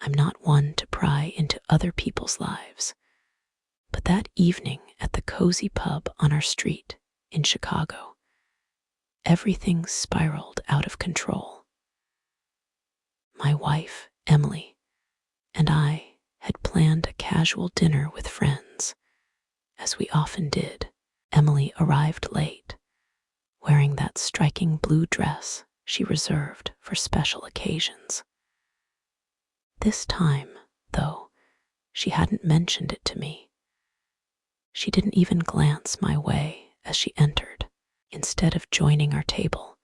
I'm not one to pry into other people's lives, but that evening at the cozy pub on our street in Chicago, everything spiraled out of control. My wife, Emily, and I had planned a casual dinner with friends, as we often did. Emily arrived late, wearing that striking blue dress she reserved for special occasions. This time, though, she hadn't mentioned it to me. She didn't even glance my way as she entered. Instead of joining our table,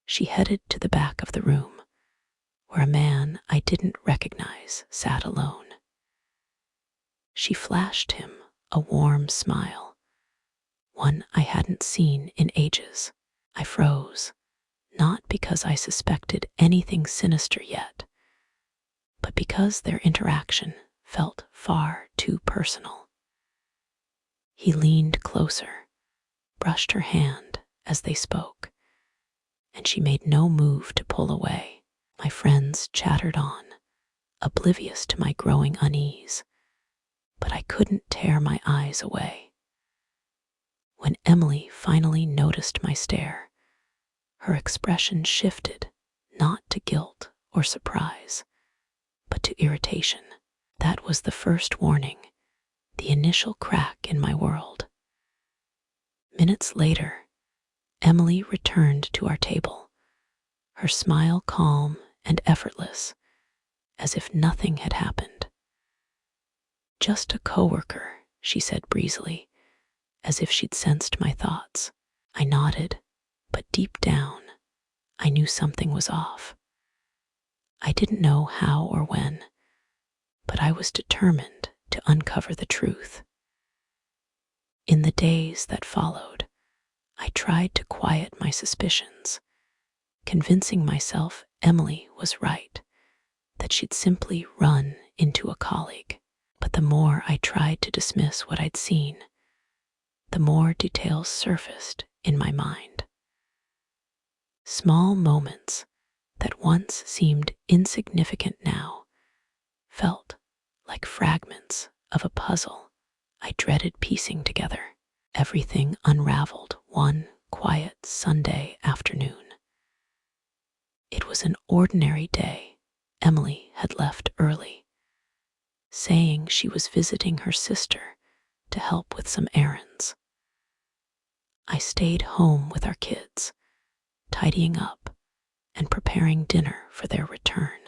she headed to the back of the room, where a man I didn't recognize sat alone. She flashed him a warm smile, one I hadn't seen in ages. I froze, not because I suspected anything sinister yet, but because their interaction felt far too personal. He leaned closer, brushed her hand as they spoke, and she made no move to pull away. My friends chattered on, oblivious to my growing unease, but I couldn't tear my eyes away. When Emily finally noticed my stare, her expression shifted, not to guilt or surprise, but to irritation. That was the first warning, the initial crack in my world. Minutes later, Emily returned to our table, her smile calm and effortless, as if nothing had happened. "Just a coworker," she said breezily, as if she'd sensed my thoughts. I nodded, but deep down, I knew something was off. I didn't know how or when, but I was determined to uncover the truth. In the days that followed, I tried to quiet my suspicions, convincing myself Emily was right, that she'd simply run into a colleague. But the more I tried to dismiss what I'd seen, the more details surfaced in my mind. Small moments that once seemed insignificant now felt like fragments of a puzzle I dreaded piecing together. Everything unraveled one quiet Sunday afternoon. It was an ordinary day. Emily had left early, saying she was visiting her sister to help with some errands. I stayed home with our kids, tidying up and preparing dinner for their return.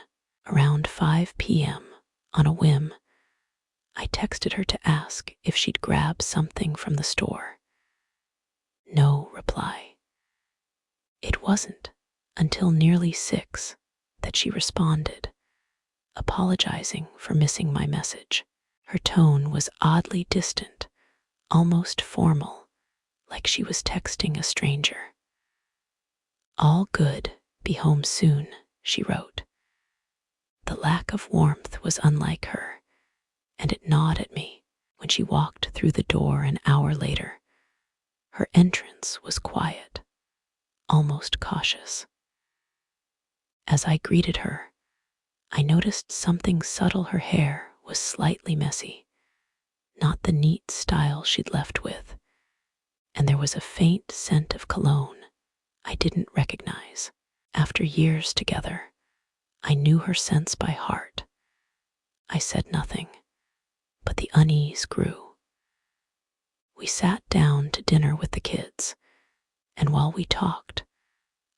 Around 5 p.m., on a whim, I texted her to ask if she'd grab something from the store. No reply. It wasn't until nearly 6 that she responded, apologizing for missing my message. Her tone was oddly distant, almost formal, like she was texting a stranger. "All good, be home soon," she wrote. The lack of warmth was unlike her, and it gnawed at me when she walked through the door an hour later. Her entrance was quiet, almost cautious. As I greeted her, I noticed something subtle. Her hair was slightly messy, not the neat style she'd left with, and there was a faint scent of cologne I didn't recognize. After years together, I knew her scents by heart. I said nothing, but the unease grew. We sat down to dinner with the kids, and while we talked,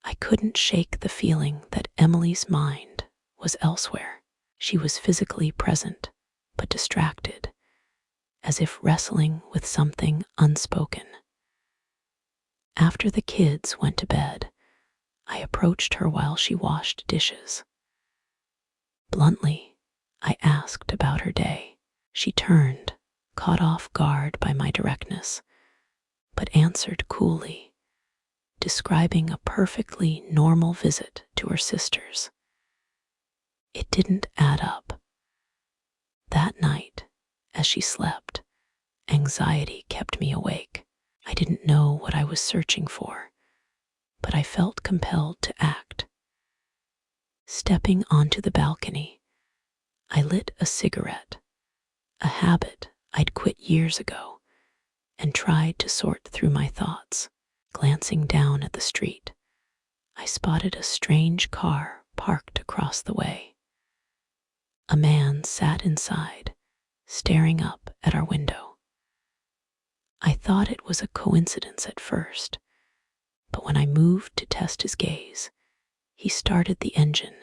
I couldn't shake the feeling that Emily's mind was elsewhere. She was physically present, but distracted, as if wrestling with something unspoken. After the kids went to bed, I approached her while she washed dishes. Bluntly, I asked about her day. She turned, caught off guard by my directness, but answered coolly, describing a perfectly normal visit to her sisters. It didn't add up. That night, as she slept, anxiety kept me awake. I didn't know what I was searching for, but I felt compelled to act. Stepping onto the balcony, I lit a cigarette, a habit I'd quit years ago, and tried to sort through my thoughts. Glancing down at the street, I spotted a strange car parked across the way. A man sat inside, staring up at our window. I thought it was a coincidence at first, but when I moved to test his gaze, he started the engine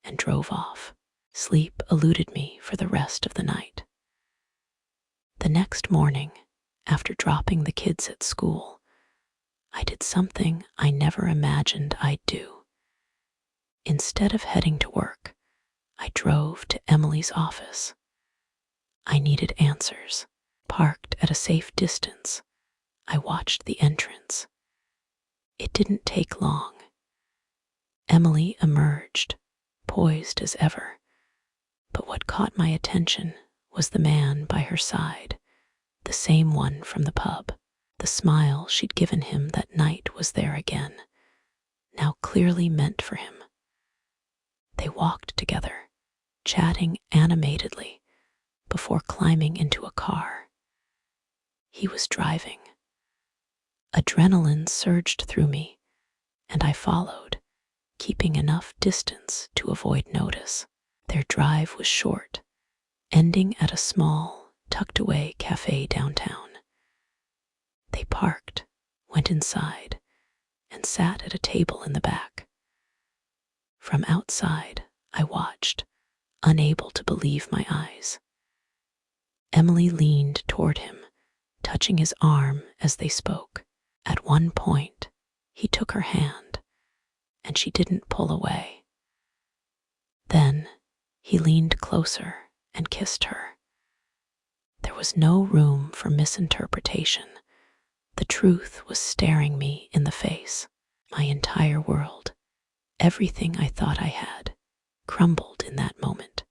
and drove off. Sleep eluded me for the rest of the night. The next morning, after dropping the kids at school, I did something I never imagined I'd do. Instead of heading to work, I drove to Emily's office. I needed answers. Parked at a safe distance, I watched the entrance. It didn't take long. Emily emerged, poised as ever, but what caught my attention was the man by her side, the same one from the pub. The smile she'd given him that night was there again, now clearly meant for him. They walked together, chatting animatedly, before climbing into a car. He was driving. Adrenaline surged through me, and I followed, keeping enough distance to avoid notice. Their drive was short, ending at a small, tucked-away cafe downtown. They parked, went inside, and sat at a table in the back. From outside, I watched, unable to believe my eyes. Emily leaned toward him, touching his arm as they spoke. At one point, he took her hand, and she didn't pull away. Then, he leaned closer and kissed her. There was no room for misinterpretation. The truth was staring me in the face. My entire world, everything I thought I had, crumbled in that moment.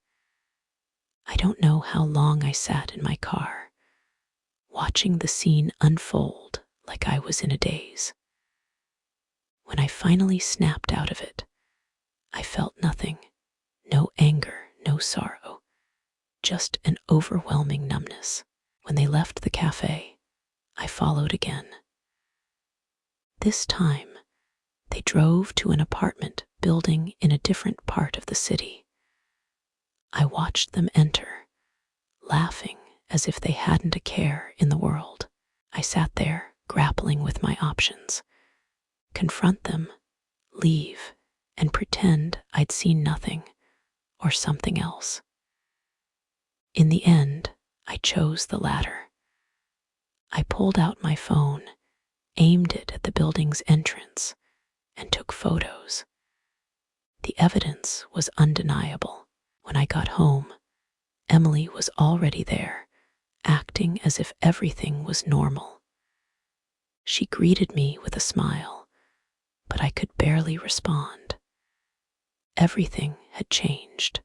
I don't know how long I sat in my car, watching the scene unfold like I was in a daze. When I finally snapped out of it, I felt nothing, no anger, no sorrow, just an overwhelming numbness. When they left the cafe, I followed again. This time, they drove to an apartment building in a different part of the city. I watched them enter, laughing as if they hadn't a care in the world. I sat there, grappling with my options. Confront them, leave, and pretend I'd seen nothing, or something else. In the end, I chose the latter. I pulled out my phone, aimed it at the building's entrance, and took photos. The evidence was undeniable. When I got home, Emily was already there, acting as if everything was normal. She greeted me with a smile, but I could barely respond. Everything had changed.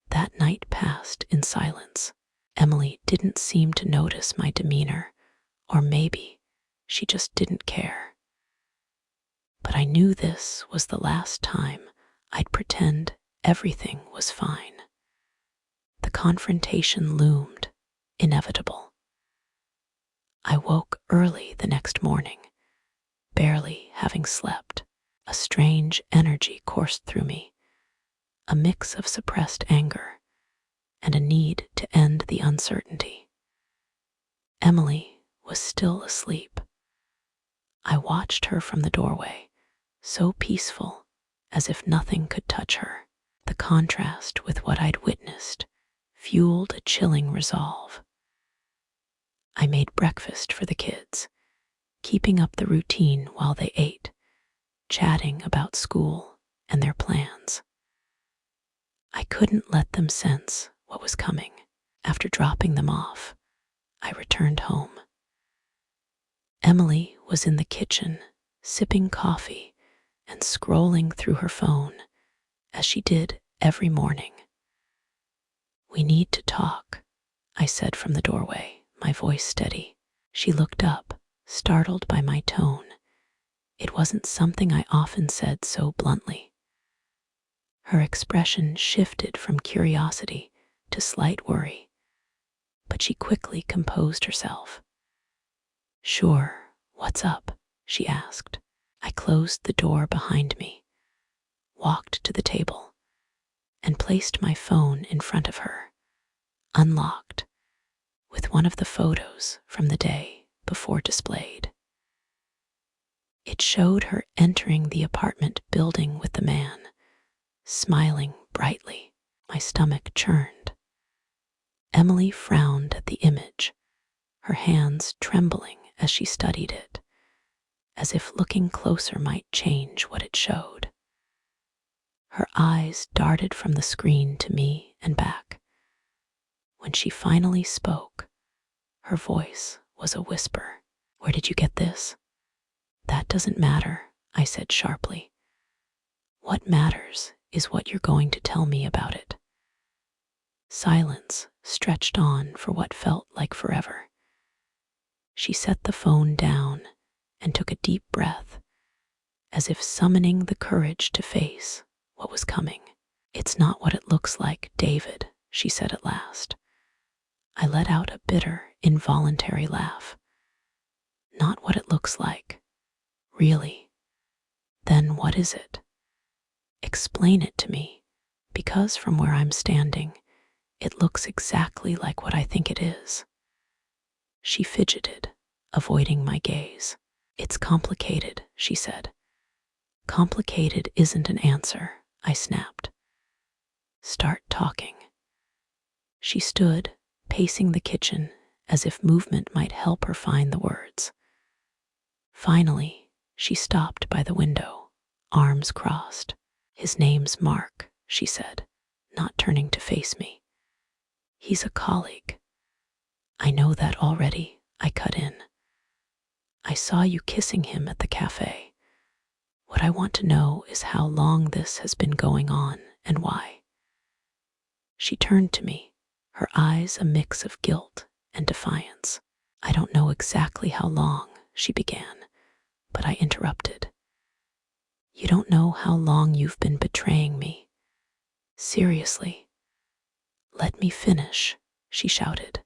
That night passed in silence. Emily didn't seem to notice my demeanor, or maybe she just didn't care. But I knew this was the last time I'd pretend everything was fine. The confrontation loomed, inevitable. I woke early the next morning, barely having slept. A strange energy coursed through me, a mix of suppressed anger and a need to end the uncertainty. Emily was still asleep. I watched her from the doorway, so peaceful, as if nothing could touch her. The contrast with what I'd witnessed fueled a chilling resolve. I made breakfast for the kids, keeping up the routine while they ate, chatting about school and their plans. I couldn't let them sense what was coming. After dropping them off, I returned home. Emily was in the kitchen, sipping coffee and scrolling through her phone, as she did every morning. "We need to talk," I said from the doorway, my voice steady. She looked up, startled by my tone. It wasn't something I often said so bluntly. Her expression shifted from curiosity to slight worry, but she quickly composed herself. "Sure, what's up?" she asked. I closed the door behind me, walked to the table, and placed my phone in front of her, unlocked, with one of the photos from the day before displayed. It showed her entering the apartment building with the man, smiling brightly. My stomach churned. Emily frowned at the image, her hands trembling as she studied it, as if looking closer might change what it showed. Her eyes darted from the screen to me and back. When she finally spoke, her voice was a whisper. "Where did you get this?" "That doesn't matter," I said sharply. "What matters is what you're going to tell me about it." Silence stretched on for what felt like forever. She set the phone down and took a deep breath, as if summoning the courage to face what was coming. "It's not what it looks like, David," she said at last. I let out a bitter, involuntary laugh. "Not what it looks like. Really? Then what is it? Explain it to me, because from where I'm standing, it looks exactly like what I think it is." She fidgeted, avoiding my gaze. "It's complicated," she said. "Complicated isn't an answer," I snapped. "Start talking." She stood, pacing the kitchen as if movement might help her find the words. Finally, she stopped by the window, arms crossed. "His name's Mark," she said, not turning to face me. "He's a colleague." "I know that already," I cut in. "I saw you kissing him at the cafe. What I want to know is how long this has been going on and why." She turned to me, her eyes a mix of guilt and defiance. "I don't know exactly how long," she began, but I interrupted. "You don't know how long you've been betraying me. Seriously." "Let me finish," she shouted,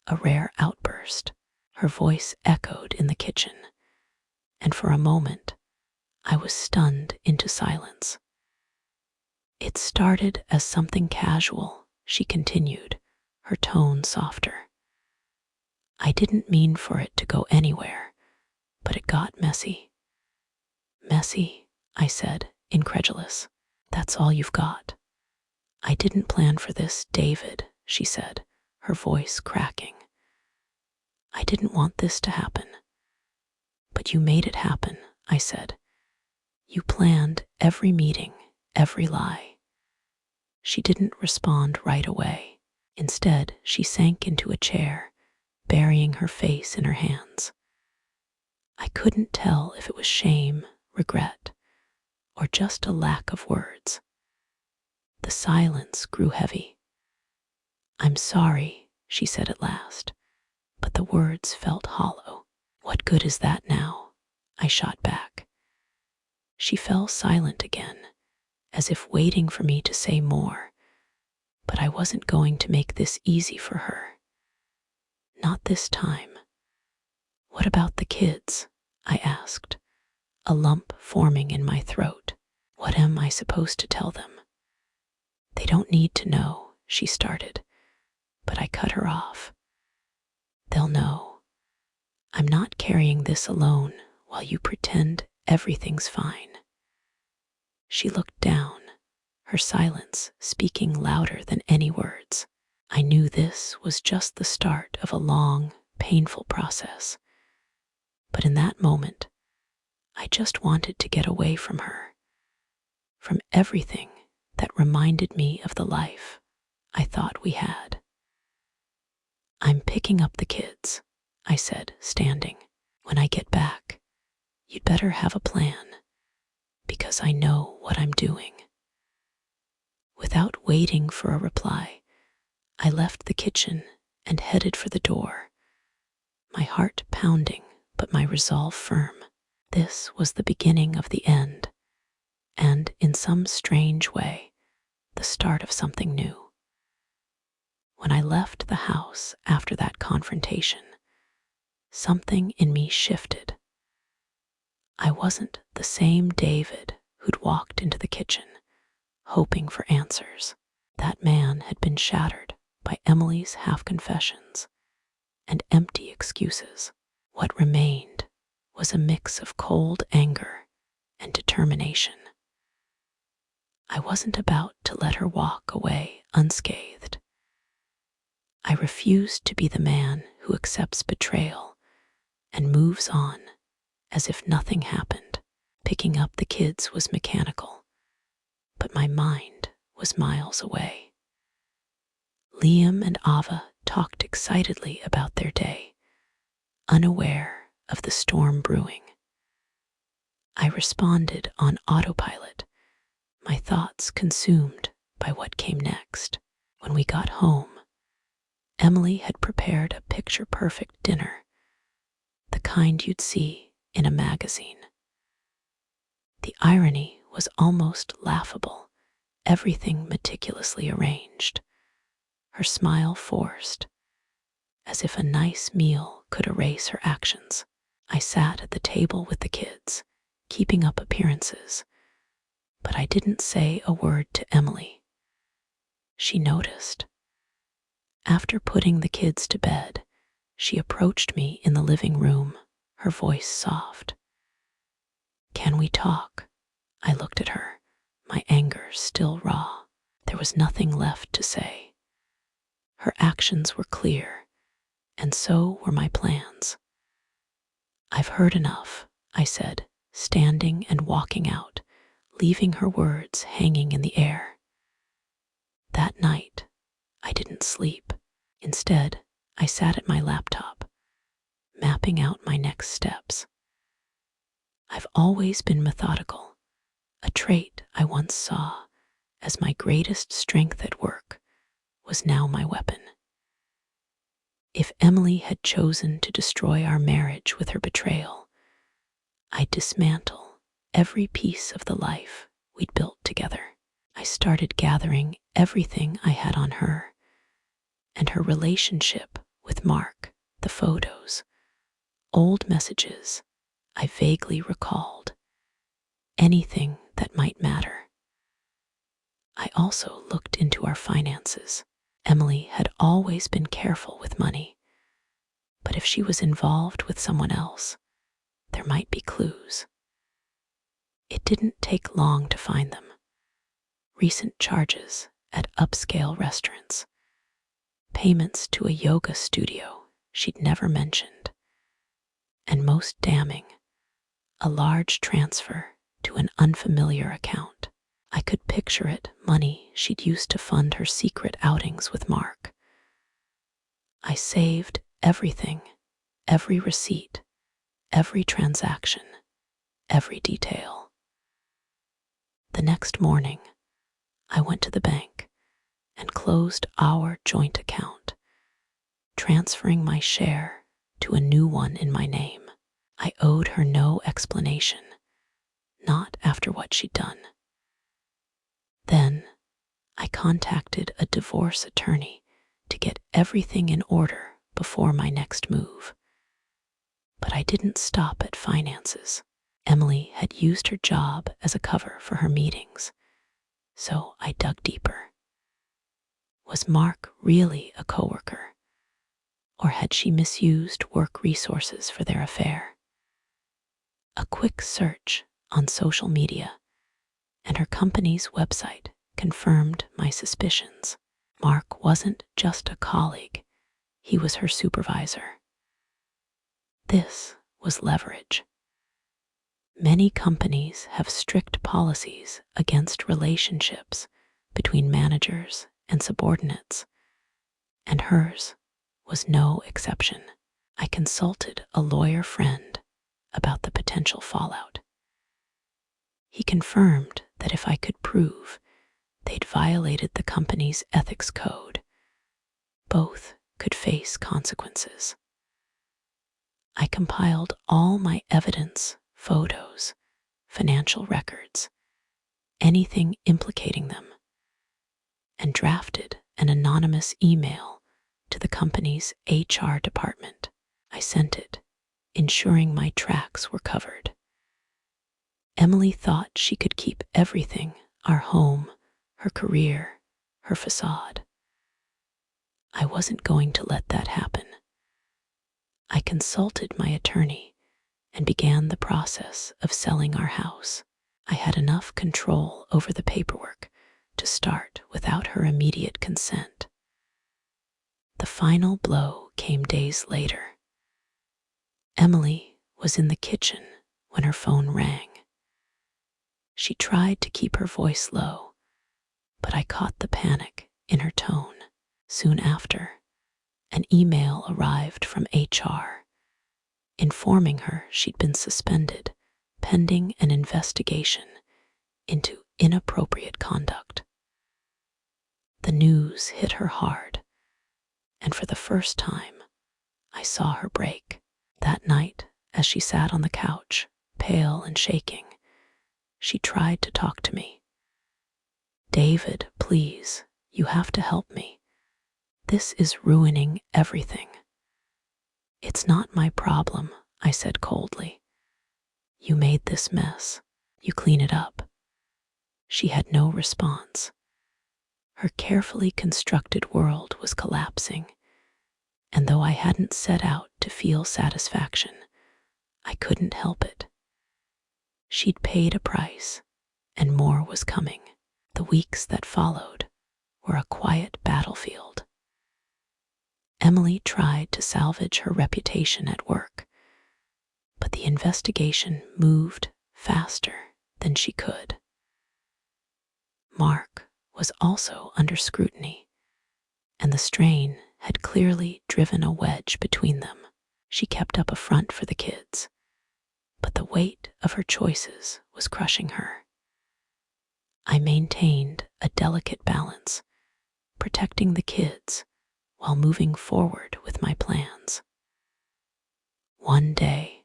a rare outburst. Her voice echoed in the kitchen, and for a moment, I was stunned into silence. "It started as something casual," she continued, her tone softer. "I didn't mean for it to go anywhere, but it got messy." "Messy?" I said, incredulous. "That's all you've got?" "I didn't plan for this, David," she said, her voice cracking. "I didn't want this to happen." "But you made it happen," I said. "You planned every meeting, every lie." She didn't respond right away. Instead, she sank into a chair, burying her face in her hands. I couldn't tell if it was shame, regret, or just a lack of words. The silence grew heavy. "I'm sorry," she said at last, but the words felt hollow. "What good is that now?" I shot back. She fell silent again, as if waiting for me to say more, but I wasn't going to make this easy for her. Not this time. "What about the kids?" I asked, a lump forming in my throat. "What am I supposed to tell them?" "They don't need to know," she started, but I cut her off. "They'll know. I'm not carrying this alone while you pretend everything's fine." She looked down, her silence speaking louder than any words. I knew this was just the start of a long, painful process. But in that moment, I just wanted to get away from her, from everything that reminded me of the life I thought we had. "I'm picking up the kids," I said, standing. "When I get back, you'd better have a plan, because I know what I'm doing." Without waiting for a reply, I left the kitchen and headed for the door, my heart pounding but my resolve firm. This was the beginning of the end, and in some strange way, the start of something new. When I left the house after that confrontation, something in me shifted. I wasn't the same David who'd walked into the kitchen, hoping for answers. That man had been shattered by Emily's half-confessions and empty excuses. What remained was a mix of cold anger and determination. I wasn't about to let her walk away unscathed. I refused to be the man who accepts betrayal and moves on as if nothing happened. Picking up the kids was mechanical, but my mind was miles away. Liam and Ava talked excitedly about their day, unaware of the storm brewing. I responded on autopilot, my thoughts consumed by what came next. When we got home, Emily had prepared a picture-perfect dinner, the kind you'd see in a magazine. The irony was almost laughable, everything meticulously arranged, her smile forced, as if a nice meal could erase her actions. I sat at the table with the kids, keeping up appearances, but I didn't say a word to Emily. She noticed. After putting the kids to bed, she approached me in the living room, her voice soft. "Can we talk?" I looked at her, my anger still raw. There was nothing left to say. Her actions were clear, and so were my plans. "I've heard enough," I said, standing and walking out, leaving her words hanging in the air. That night, I didn't sleep. Instead, I sat at my laptop, mapping out my next steps. I've always been methodical, a trait I once saw as my greatest strength at work was now my weapon. If Emily had chosen to destroy our marriage with her betrayal, I'd dismantle every piece of the life we'd built together. I started gathering everything I had on her and her relationship with Mark, the photos, old messages I vaguely recalled, anything that might matter. I also looked into our finances. Emily had always been careful with money, but if she was involved with someone else, there might be clues. It didn't take long to find them. Recent charges at upscale restaurants, payments to a yoga studio she'd never mentioned, and most damning, a large transfer to an unfamiliar account. I could picture it, money she'd used to fund her secret outings with Mark. I saved everything, every receipt, every transaction, every detail. The next morning, I went to the bank and closed our joint account, transferring my share to a new one in my name. I owed her no explanation, not after what she'd done. Then, I contacted a divorce attorney to get everything in order before my next move. But I didn't stop at finances. Emily had used her job as a cover for her meetings, so I dug deeper. Was Mark really a coworker, or had she misused work resources for their affair? A quick search on social media and her company's website confirmed my suspicions. Mark wasn't just a colleague, he was her supervisor. This was leverage. Many companies have strict policies against relationships between managers and subordinates, and hers was no exception. I consulted a lawyer friend about the potential fallout. He confirmed that if I could prove they'd violated the company's ethics code, both could face consequences. I compiled all my evidence, photos, financial records, anything implicating them, and drafted an anonymous email to the company's HR department. I sent it, ensuring my tracks were covered. Emily thought she could keep everything: our home, her career, her facade. I wasn't going to let that happen. I consulted my attorney and began the process of selling our house. I had enough control over the paperwork to start without her immediate consent. The final blow came days later. Emily was in the kitchen when her phone rang. She tried to keep her voice low, but I caught the panic in her tone. Soon after, an email arrived from HR, informing her she'd been suspended pending an investigation into inappropriate conduct. The news hit her hard, and for the first time, I saw her break. That night, as she sat on the couch, pale and shaking, she tried to talk to me. "David, please, you have to help me. This is ruining everything." "It's not my problem," I said coldly. "You made this mess. You clean it up." She had no response. Her carefully constructed world was collapsing, and though I hadn't set out to feel satisfaction, I couldn't help it. She'd paid a price, and more was coming. The weeks that followed were a quiet battlefield. Emily tried to salvage her reputation at work, but the investigation moved faster than she could. Mark was also under scrutiny, and the strain had clearly driven a wedge between them. She kept up a front for the kids, but the weight of her choices was crushing her. I maintained a delicate balance, protecting the kids while moving forward with my plans. One day,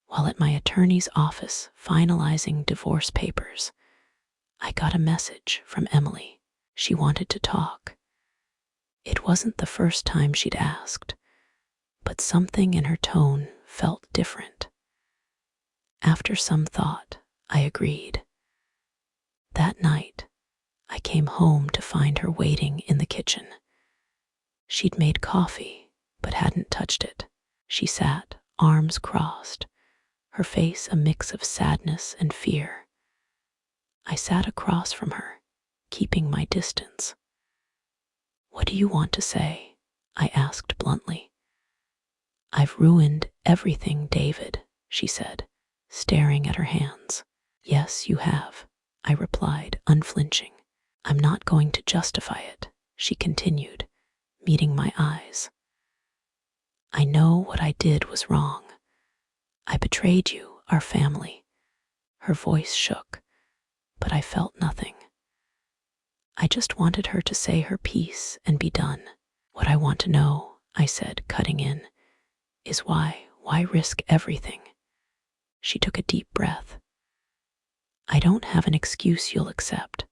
while at my attorney's office finalizing divorce papers, I got a message from Emily. She wanted to talk. It wasn't the first time she'd asked, but something in her tone felt different. After some thought, I agreed. That night, I came home to find her waiting in the kitchen. She'd made coffee, but hadn't touched it. She sat, arms crossed, her face a mix of sadness and fear. I sat across from her, keeping my distance. "What do you want to say?" I asked bluntly. "I've ruined everything, David," she said, staring at her hands. "Yes, you have," I replied, unflinching. "I'm not going to justify it," she continued, meeting my eyes. "I know what I did was wrong. I betrayed you, our family." Her voice shook, but I felt nothing. I just wanted her to say her piece and be done. "What I want to know," I said, cutting in, "is why risk everything?" She took a deep breath. "I don't have an excuse you'll accept.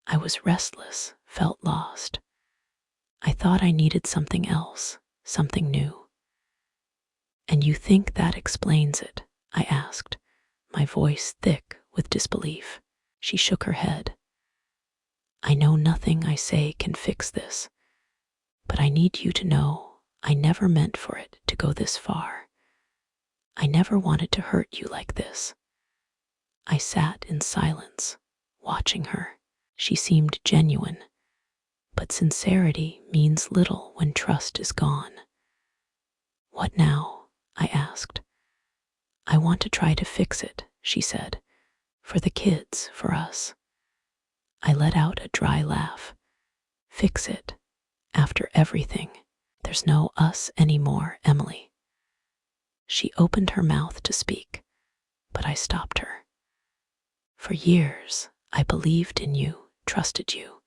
I was restless, felt lost. I thought I needed something else, something new." "And you think that explains it?" I asked, my voice thick with disbelief. She shook her head. "I know nothing I say can fix this, but I need you to know I never meant for it to go this far. I never wanted to hurt you like this." I sat in silence, watching her. She seemed genuine, but sincerity means little when trust is gone. "What now?" I asked. "I want to try to fix it," she said, "for the kids, for us." I let out a dry laugh. "Fix it? After everything? There's no us anymore, Emily." She opened her mouth to speak, but I stopped her. "For years, I believed in you, trusted you.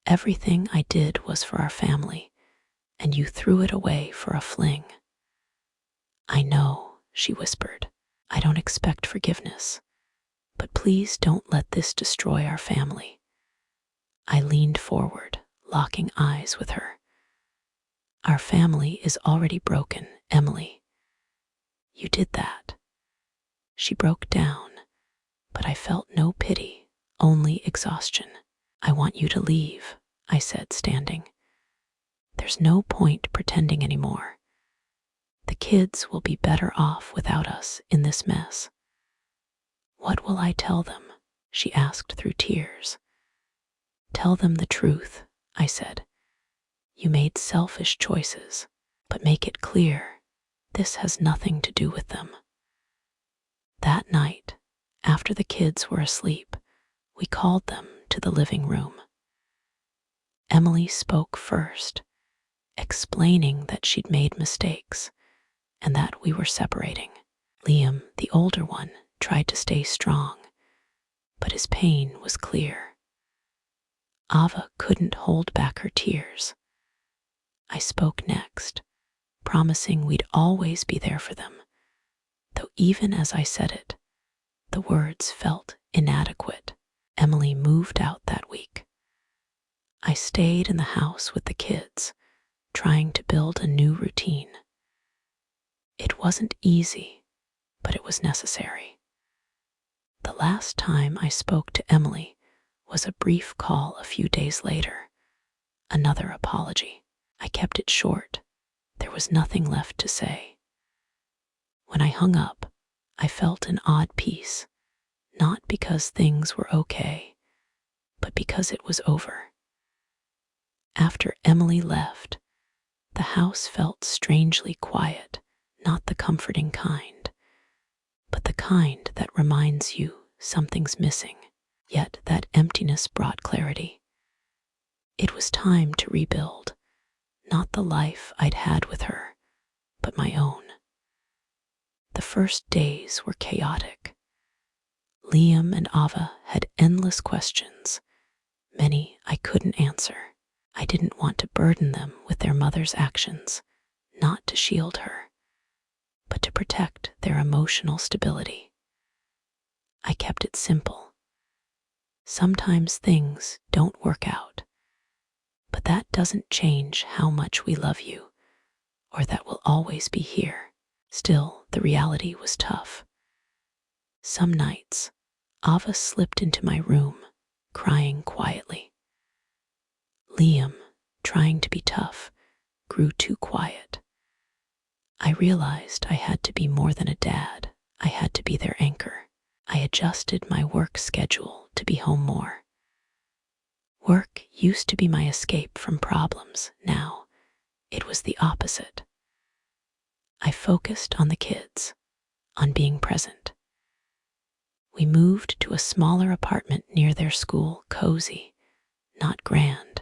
Everything I did was for our family, and you threw it away for a fling." "I know," she whispered. "I don't expect forgiveness, but please don't let this destroy our family. I leaned forward, locking eyes with her. Our family is already broken, Emily. You did that. She broke down, but I felt no pity, only exhaustion. I want you to leave, I said, standing. There's no point pretending anymore. The kids will be better off without us in this mess. What will I tell them? She asked through tears. Tell them the truth, I said. You made selfish choices, but make it clear this has nothing to do with them. That night, after the kids were asleep, we called them to the living room. Emily spoke first, explaining that she'd made mistakes and that we were separating. Liam, the older one, tried to stay strong, but his pain was clear. Ava couldn't hold back her tears. I spoke next, promising we'd always be there for them, though even as I said it, the words felt inadequate. Emily moved out that week. I stayed in the house with the kids, trying to build a new routine. It wasn't easy, but it was necessary. The last time I spoke to Emily was a brief call a few days later, another apology. I kept it short. There was nothing left to say. When I hung up, I felt an odd peace, not because things were okay, but because it was over. After Emily left, the house felt strangely quiet, not the comforting kind, but the kind that reminds you something's missing. Yet that emptiness brought clarity. It was time to rebuild, not the life I'd had with her, but my own. The first days were chaotic. Liam and Ava had endless questions, many I couldn't answer. I didn't want to burden them with their mother's actions, not to shield her, but to protect their emotional stability. I kept it simple. Sometimes things don't work out, but that doesn't change how much we love you, or that we'll always be here. Still, the reality was tough. Some nights, Ava slipped into my room, crying quietly. Liam, trying to be tough, grew too quiet. I realized I had to be more than a dad. I had to be their anchor. I adjusted my work schedule to be home more. Work used to be my escape from problems. Now, it was the opposite. I focused on the kids, on being present. We moved to a smaller apartment near their school, cozy, not grand,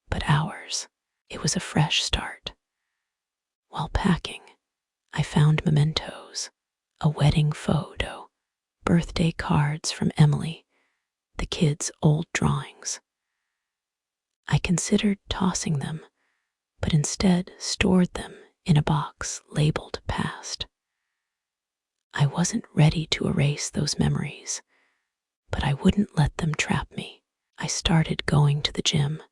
but ours. It was a fresh start. While packing, I found mementos, a wedding photo, birthday cards from Emily, the kids' old drawings. I considered tossing them, but instead stored them in a box labeled past. I wasn't ready to erase those memories, but I wouldn't let them trap me. I started going to the gym,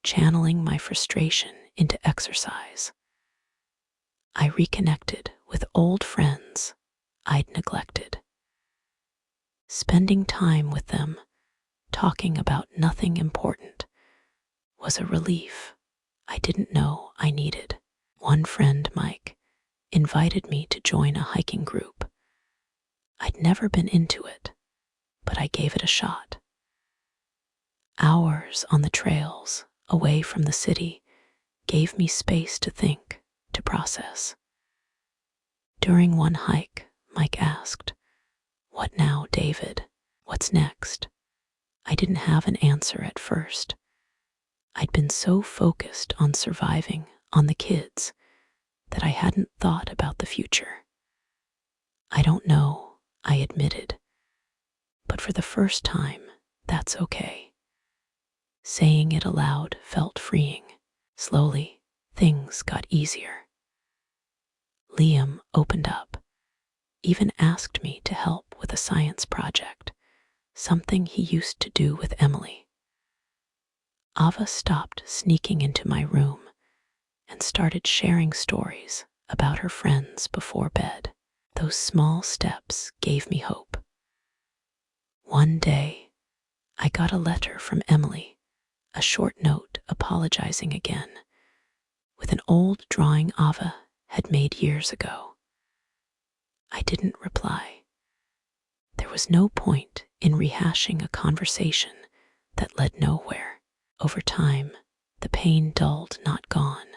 channeling my frustration into exercise. I reconnected with old friends I'd neglected. Spending time with them, talking about nothing important, was a relief I didn't know I needed. One friend, Mike, invited me to join a hiking group. I'd never been into it, but I gave it a shot. Hours on the trails, away from the city, gave me space to think, to process. During one hike, Mike asked, "What now, David? What's next?" I didn't have an answer at first. I'd been so focused on surviving, on the kids, that I hadn't thought about the future. I don't know, I admitted, but for the first time, that's okay. Saying it aloud felt freeing. Slowly, things got easier. Liam opened up, even asked me to help with a science project, something he used to do with Emily. Ava stopped sneaking into my room and started sharing stories about her friends before bed. Those small steps gave me hope. One day, I got a letter from Emily, a short note apologizing again, with an old drawing Ava had made years ago. I didn't reply. There was no point in rehashing a conversation that led nowhere. Over time, the pain dulled, not gone,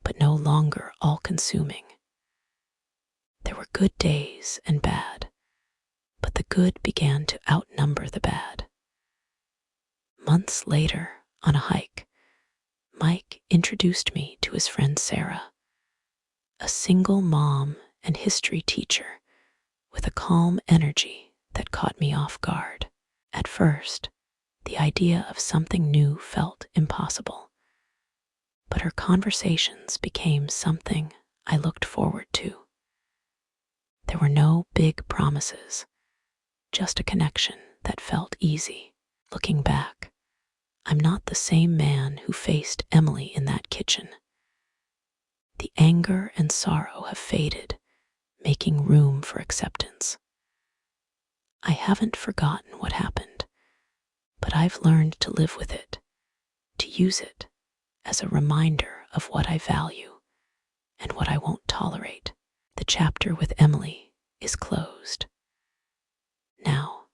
but no longer all-consuming. There were good days and bad, but the good began to outnumber the bad. Months later, on a hike, Mike introduced me to his friend Sarah, a single mom and history teacher with a calm energy that caught me off guard. At first, the idea of something new felt impossible, but her conversations became something I looked forward to. There were no big promises, just a connection that felt easy. Looking back, I'm not the same man who faced Emily in that kitchen. The anger and sorrow have faded, making room for acceptance. I haven't forgotten what happened, but I've learned to live with it, to use it as a reminder of what I value and what I won't tolerate. The chapter with Emily is closed. Now,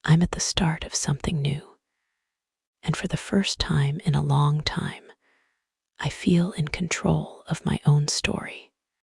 I'm at the start of something new, and for the first time in a long time, I feel in control of my own story.